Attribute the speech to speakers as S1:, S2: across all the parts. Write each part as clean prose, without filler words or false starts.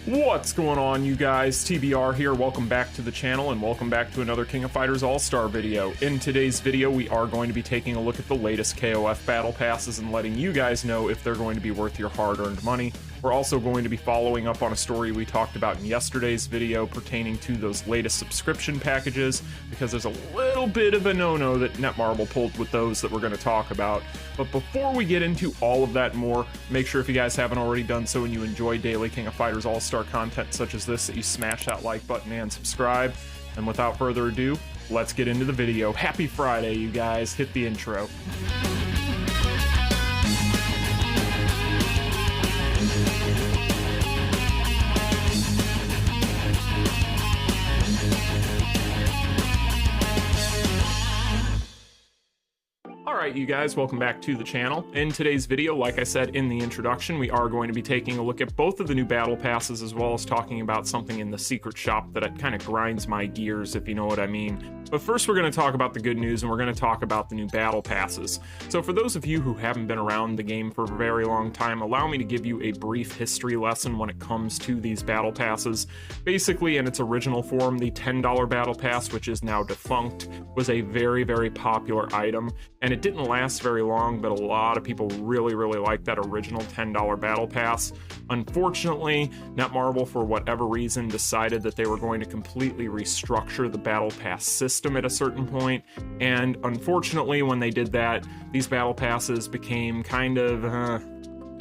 S1: What's going on, you guys? TBR here. Welcome back to the channel and welcome back to another King of Fighters All-Star video. In today's video, we are going to be taking a look at the latest KOF battle passes and letting you guys know if they're going to be worth your hard-earned money. We're also going to be following up on a story we talked about in yesterday's video pertaining to those latest subscription packages, because there's a little bit of a no-no that Netmarble pulled with those that we're going to talk about. But before we get into all of that and more, make sure if you guys haven't already done so and you enjoy daily King of Fighters All-Star content such as this, that you smash that like button and subscribe. And without further ado, let's get into the video. Happy Friday, you guys. Hit the intro. Alright, you guys, welcome back to the channel. In today's video, like I said in the introduction, we are going to be taking a look at both of the new battle passes as well as talking about something in the secret shop that kind of grinds my gears, if you know what I mean. But first, we're going to talk about the good news and we're going to talk about the new battle passes. So for those of you who haven't been around the game for a very long time, allow me to give you a brief history lesson when it comes to these battle passes. Basically, in its original form, the $10 battle pass, which is now defunct, was a very, very popular item, and it didn't last very long, but a lot of people really liked that original $10 battle pass. Unfortunately, Netmarble, for whatever reason, decided that they were going to completely restructure the battle pass system at a certain point, and unfortunately, when they did that, these battle passes became kind of,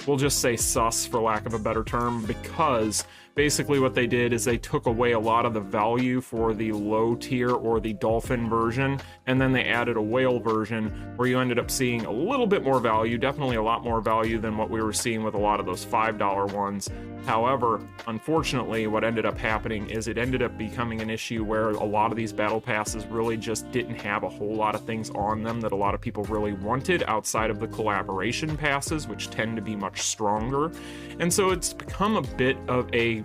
S1: we'll just say sus, for lack of a better term, because basically what they did is they took away a lot of the value for the low tier or the dolphin version, and then they added a whale version where you ended up seeing a little bit more value, definitely a lot more value than what we were seeing with a lot of those $5 ones. However, unfortunately, what ended up happening is it ended up becoming an issue where a lot of these battle passes really just didn't have a whole lot of things on them that a lot of people really wanted outside of the collaboration passes, which tend to be much stronger. And so it's become a bit of a,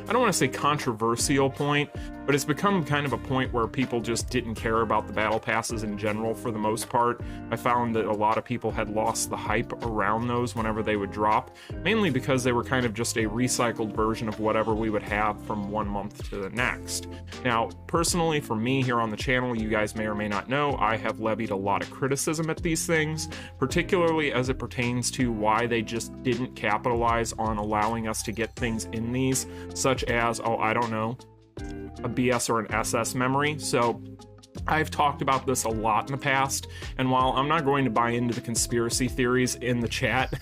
S1: I don't want to say controversial point, but it's become kind of a point where people just didn't care about the battle passes in general for the most part. I found that a lot of people had lost the hype around those whenever they would drop, mainly because they were kind of just a recycled version of whatever we would have from one month to the next. Now, personally, for me here on the channel, you guys may or may not know, I have levied a lot of criticism at these things, particularly as it pertains to why they just didn't capitalize on allowing us to get things in these, such as, oh, I don't know, a BS or an SS memory. So I've talked about this a lot in the past, and while I'm not going to buy into the conspiracy theories in the chat,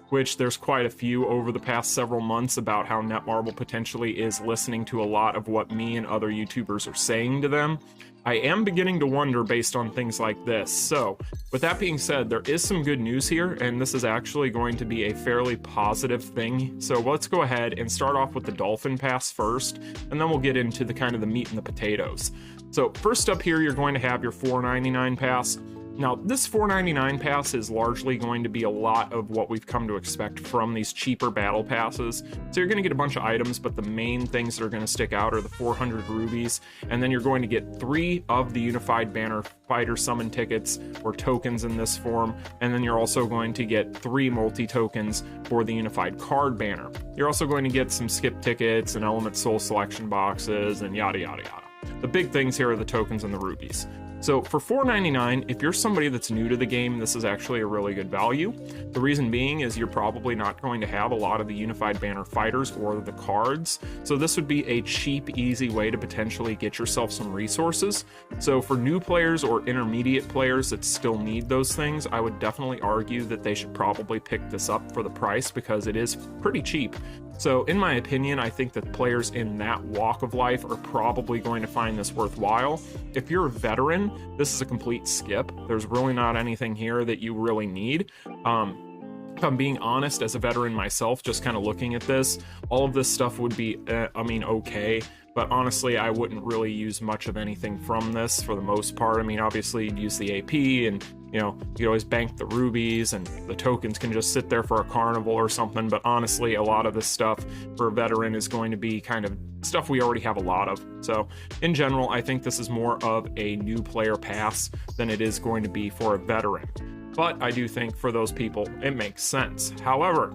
S1: which there's quite a few over the past several months about how Netmarble potentially is listening to a lot of what me and other YouTubers are saying to them, I am beginning to wonder based on things like this. So, with that being said, there is some good news here, and this is actually going to be a fairly positive thing. So let's go ahead and start off with the Dolphin Pass first, and then we'll get into the kind of the meat and the potatoes. So first up here, you're going to have your $4.99 pass. Now, this $4.99 pass is largely going to be a lot of what we've come to expect from these cheaper battle passes. So you're going to get a bunch of items, but the main things that are going to stick out are the 400 rubies, and then you're going to get 3 of the Unified Banner Fighter Summon tickets, or tokens in this form, and then you're also going to get 3 multi-tokens for the Unified Card Banner. You're also going to get some skip tickets and Element Soul Selection boxes, and yada yada yada. The big things here are the tokens and the rubies. So for $4.99, if you're somebody that's new to the game, this is actually a really good value. The reason being is you're probably not going to have a lot of the Unified Banner Fighters or the cards. So this would be a cheap, easy way to potentially get yourself some resources. So for new players or intermediate players that still need those things, I would definitely argue that they should probably pick this up for the price because it is pretty cheap. So in my opinion, I think that players in that walk of life are probably going to find this worthwhile. If you're a veteran, this is a complete skip. There's really not anything here that you really need. If I'm being honest, as a veteran myself, just kind of looking at this, all of this stuff would be, okay. But honestly, I wouldn't really use much of anything from this for the most part. I mean, obviously, you'd use the AP and, you know, you always bank the rubies and the tokens can just sit there for a carnival or something. But honestly, a lot of this stuff for a veteran is going to be kind of stuff we already have a lot of. So in general, I think this is more of a new player pass than it is going to be for a veteran. But I do think for those people, it makes sense. However,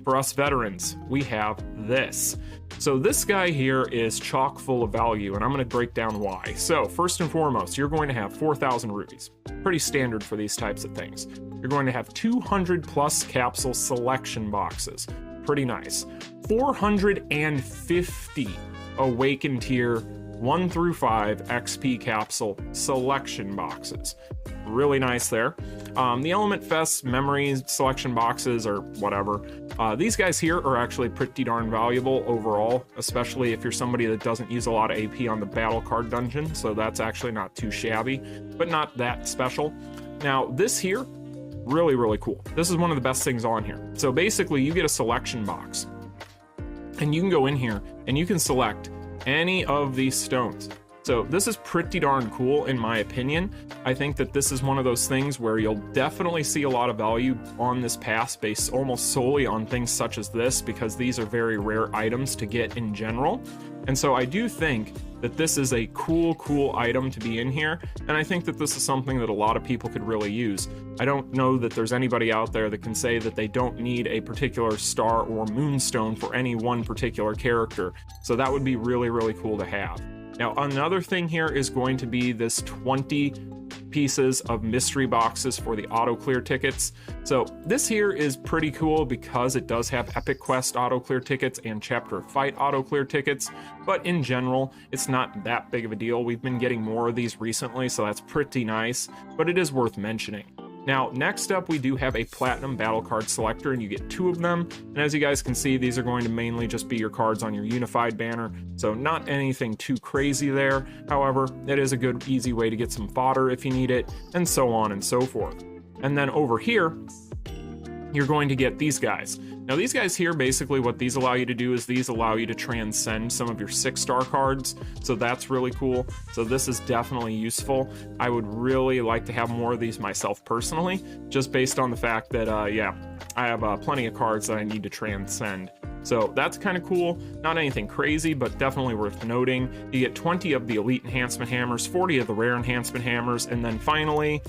S1: for us veterans, we have this. So this guy here is chock full of value, and I'm going to break down why. So first and foremost, you're going to have 4,000 rubies. Pretty standard for these types of things. You're going to have 200 plus capsule selection boxes. Pretty nice. 450 Awakened Tier 1 through 5 XP capsule selection boxes. Really nice there. The Element Fest memories selection boxes or whatever. These guys here are actually pretty darn valuable overall, especially if you're somebody that doesn't use a lot of AP on the battle card dungeon. So that's actually not too shabby, but not that special. Now this here, really, really cool. This is one of the best things on here. So basically you get a selection box and you can go in here and you can select any of these stones. So this is pretty darn cool in my opinion. I think that this is one of those things where you'll definitely see a lot of value on this pass based almost solely on things such as this, because these are very rare items to get in general. And so I do think that this is a cool item to be in here, and I think that this is something that a lot of people could really use. I don't know that there's anybody out there that can say that they don't need a particular star or moonstone for any one particular character, so that would be really, really cool to have. Now another thing here is going to be this 20 pieces of mystery boxes for the auto clear tickets. So this here is pretty cool because it does have Epic Quest auto clear tickets and Chapter of Fight auto clear tickets, but in general it's not that big of a deal. We've been getting more of these recently, so that's pretty nice, but it is worth mentioning. Now, next up, we do have a Platinum Battle Card Selector, and you get 2 of them. And as you guys can see, these are going to mainly just be your cards on your Unified banner, so not anything too crazy there. However, it is a good, easy way to get some fodder if you need it, and so on and so forth. And then over here, you're going to get these guys. Now these guys here, basically what these allow you to do is these allow you to transcend some of your 6-star cards, so that's really cool. So this is definitely useful. I would really like to have more of these myself personally, just based on the fact that yeah, I have plenty of cards that I need to transcend. So that's kind of cool. Not anything crazy, but definitely worth noting. You get 20 of the Elite Enhancement Hammers, 40 of the Rare Enhancement Hammers, and then finally,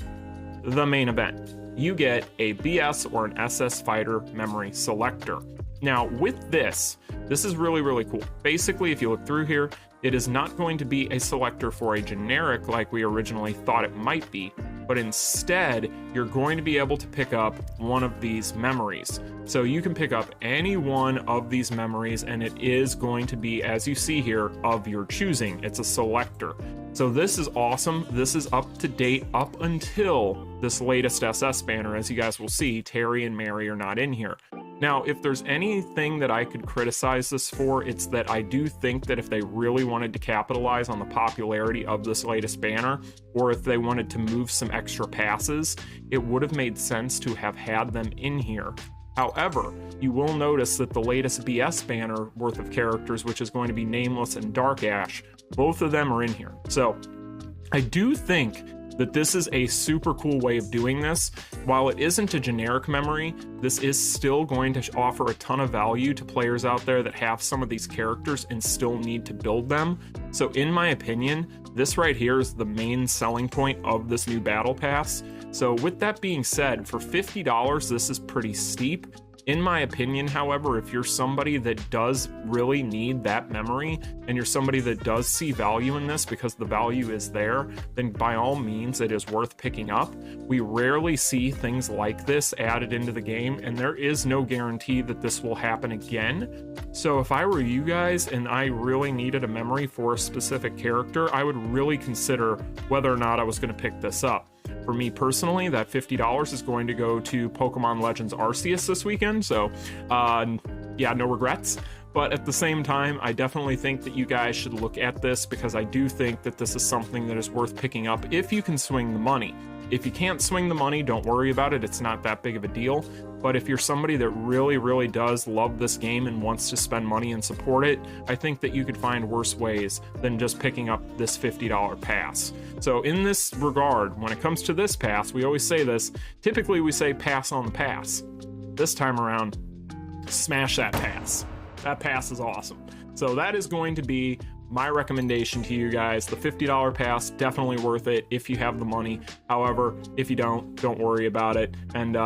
S1: the main event. You get a BS or an SS Fighter memory selector. Now with this is really, really cool. Basically, if you look through here, it is not going to be a selector for a generic like we originally thought it might be, but instead you're going to be able to pick up one of these memories. So you can pick up any one of these memories, and it is going to be, as you see here, of your choosing. It's a selector. So this is awesome. This is up to date up until this latest SS banner. As you guys will see, Terry and Mary are not in here. Now, if there's anything that I could criticize this for, it's that I do think that if they really wanted to capitalize on the popularity of this latest banner, or if they wanted to move some extra passes, it would have made sense to have had them in here. However, you will notice that the latest BS banner worth of characters, which is going to be Nameless and Dark Ash, both of them are in here. So I do think that this is a super cool way of doing this. While it isn't a generic memory, this is still going to offer a ton of value to players out there that have some of these characters and still need to build them. So in my opinion, this right here is the main selling point of this new battle pass. So with that being said, for $50, this is pretty steep. In my opinion, however, if you're somebody that does really need that memory, and you're somebody that does see value in this because the value is there, then by all means it is worth picking up. We rarely see things like this added into the game, and there is no guarantee that this will happen again. So if I were you guys and I really needed a memory for a specific character, I would really consider whether or not I was going to pick this up. For me personally, that $50 is going to go to Pokemon Legends Arceus this weekend, so yeah, no regrets. But at the same time, I definitely think that you guys should look at this, because I do think that this is something that is worth picking up if you can swing the money. If you can't swing the money, don't worry about it. It's not that big of a deal. But if you're somebody that really, really does love this game and wants to spend money and support it, I think that you could find worse ways than just picking up this $50 pass. So in this regard, when it comes to this pass, we always say this. Typically, we say pass on the pass. This time around, smash that pass. That pass is awesome. So that is going to be my recommendation to you guys. The $50 pass, definitely worth it if you have the money. However, if you don't worry about it. And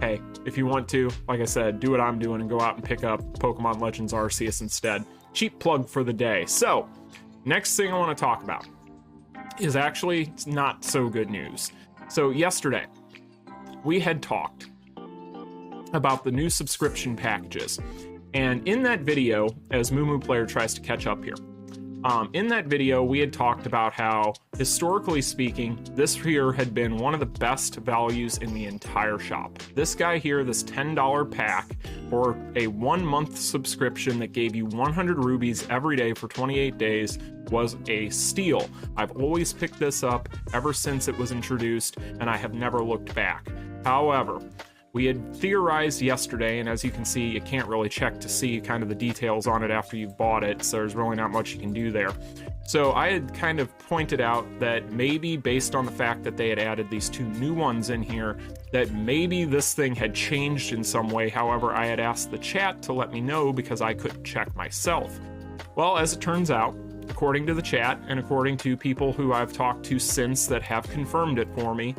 S1: hey, if you want to, like I said, do what I'm doing and go out and pick up Pokemon Legends Arceus instead. Cheap plug for the day. So, next thing I want to talk about is actually not so good news. So yesterday, we had talked about the new subscription packages. And in that video, as Moo Player tries to catch up here, in that video, we had talked about how, historically speaking, this here had been one of the best values in the entire shop. This guy here, this $10 pack for a 1-month subscription that gave you 100 rubies every day for 28 days was a steal. I've always picked this up ever since it was introduced, and I have never looked back. However, we had theorized yesterday, and as you can see, you can't really check to see kind of the details on it after you've bought it, so there's really not much you can do there. So I had kind of pointed out that maybe based on the fact that they had added these 2 new ones in here, that maybe this thing had changed in some way. However, I had asked the chat to let me know because I couldn't check myself. Well, as it turns out, according to the chat and according to people who I've talked to since that have confirmed it for me,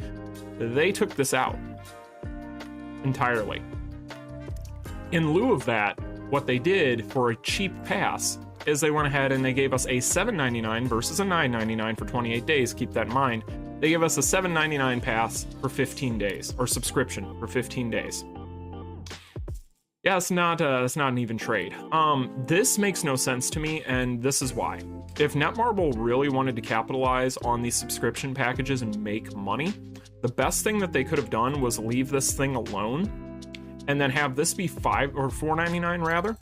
S1: they took this out entirely. In lieu of that, what they did for a cheap pass is they went ahead and they gave us a $7.99 versus a $9.99 for 28 days. Keep that in mind. They gave us a $7.99 pass for 15 days, or subscription for 15 days. Yeah, it's not an even trade. This makes no sense to me, and this is why. If Netmarble really wanted to capitalize on these subscription packages and make money, the best thing that they could have done was leave this thing alone and then have this be $4.99 rather.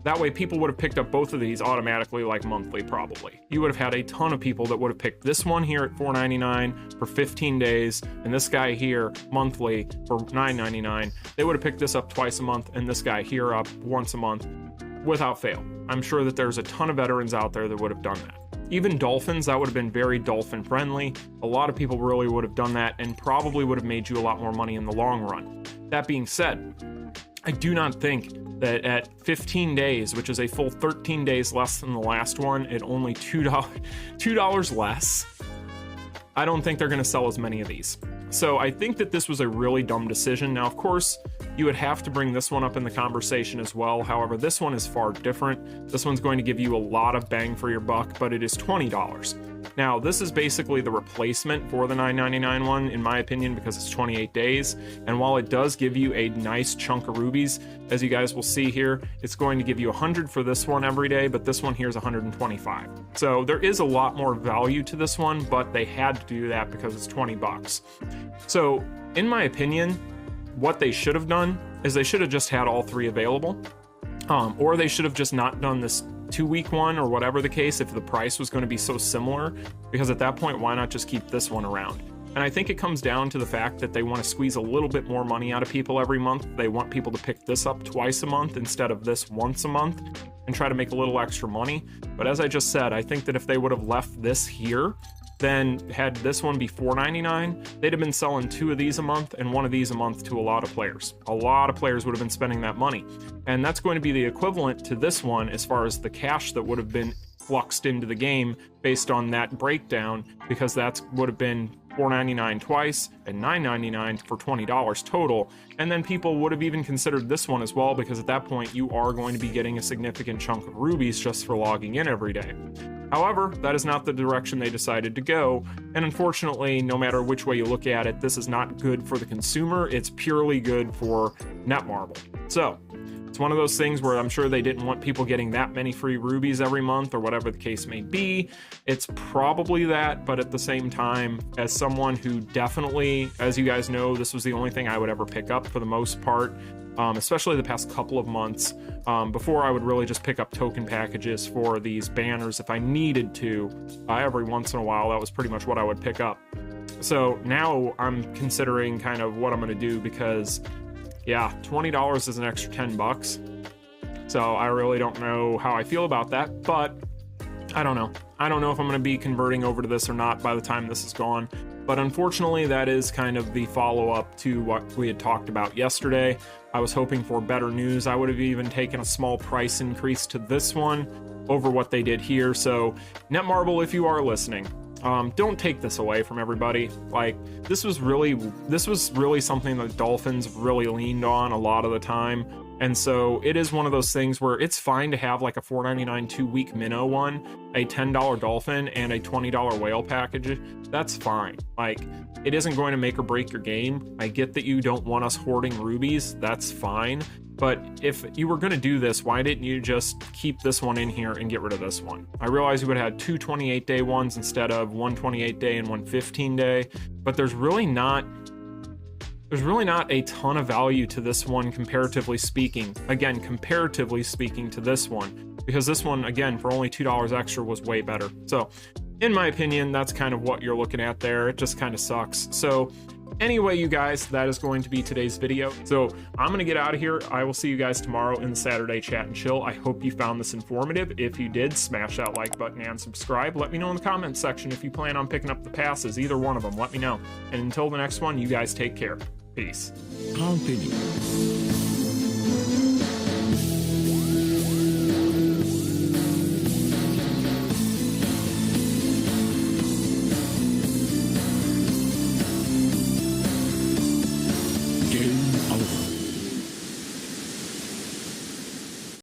S1: That way people would have picked up both of these automatically, like monthly probably. You would have had a ton of people that would have picked this one here at $4.99 for 15 days and this guy here monthly for $9.99. They would have picked this up twice a month and this guy here up once a month without fail. I'm sure that there's a ton of veterans out there that would have done that. Even Dolphins, that would have been very dolphin friendly. A lot of people really would have done that and probably would have made you a lot more money in the long run. That being said, I do not think that at 15 days, which is a full 13 days less than the last one, at only $2 less, I don't think they're going to sell as many of these. So I think that this was a really dumb decision. Now, of course, you would have to bring this one up in the conversation as well. However, this one is far different. This one's going to give you a lot of bang for your buck, but it is $20. Now, this is basically the replacement for the $9.99 one, in my opinion, because it's 28 days. And while it does give you a nice chunk of rubies, as you guys will see here, it's going to give you 100 for this one every day, but this one here is 125. So there is a lot more value to this one, but they had to do that because it's 20 bucks. So, in my opinion, what they should have done is they should have just had all 3 available, or they should have just not done this 2-week one or whatever the case if the price was going to be so similar, because at that point, why not just keep this one around? And I think it comes down to the fact that they want to squeeze a little bit more money out of people every month. They want people to pick this up twice a month instead of this once a month and try to make a little extra money. But as I just said, I think that if they would have left this here, then had this one be $4.99, they'd have been selling 2 of these a month and 1 of these a month to a lot of players. A lot of players would have been spending that money. And that's going to be the equivalent to this one as far as the cash that would have been fluxed into the game based on that breakdown, because that would have been $4.99 twice and $9.99 for $20 total. And then people would have even considered this one as well, because at that point you are going to be getting a significant chunk of rubies just for logging in every day. However, that is not the direction they decided to go, and unfortunately, no matter which way you look at it, this is not good for the consumer. It's purely good for Netmarble. So, it's one of those things where I'm sure they didn't want people getting that many free rubies every month or whatever the case may be. It's probably that, but at the same time, as someone who definitely, as you guys know, this was the only thing I would ever pick up for the most part, especially the past couple of months. Before, I would really just pick up token packages for these banners if I needed to. Every once in a while, that was pretty much what I would pick up. So now I'm considering kind of what I'm going to do, because yeah, $20 is an extra 10 bucks. So I really don't know how I feel about that, but I don't know. I don't know if I'm going to be converting over to this or not by the time this is gone. But unfortunately, that is kind of the follow-up to what we had talked about yesterday. I was hoping for better news. I would have even taken a small price increase to this one over what they did here. So Netmarble, if you are listening, Don't take this away from everybody. Like, this was really something that Dolphins really leaned on a lot of the time. And so it is one of those things where it's fine to have like a $4.99 2-week minnow one, a $10 dolphin, and a $20 whale package. That's fine. Like, it isn't going to make or break your game. I get that you don't want us hoarding rubies. That's fine. But if you were going to do this, why didn't you just keep this one in here and get rid of this one? I realize you would have had 2 28-day ones instead of one 28-day and one 15-day, but there's really not a ton of value to this one, comparatively speaking. Again, comparatively speaking to this one, because this one, again, for only $2 extra was way better. So in my opinion, that's kind of what you're looking at there. It just kind of sucks. So anyway, you guys, that is going to be today's video. So I'm going to get out of here. I will see you guys tomorrow in the Saturday Chat and Chill. I hope you found this informative. If you did, smash that like button and subscribe. Let me know in the comments section if you plan on picking up the passes, either one of them. Let me know. And until the next one, you guys take care. Peace.
S2: Continue.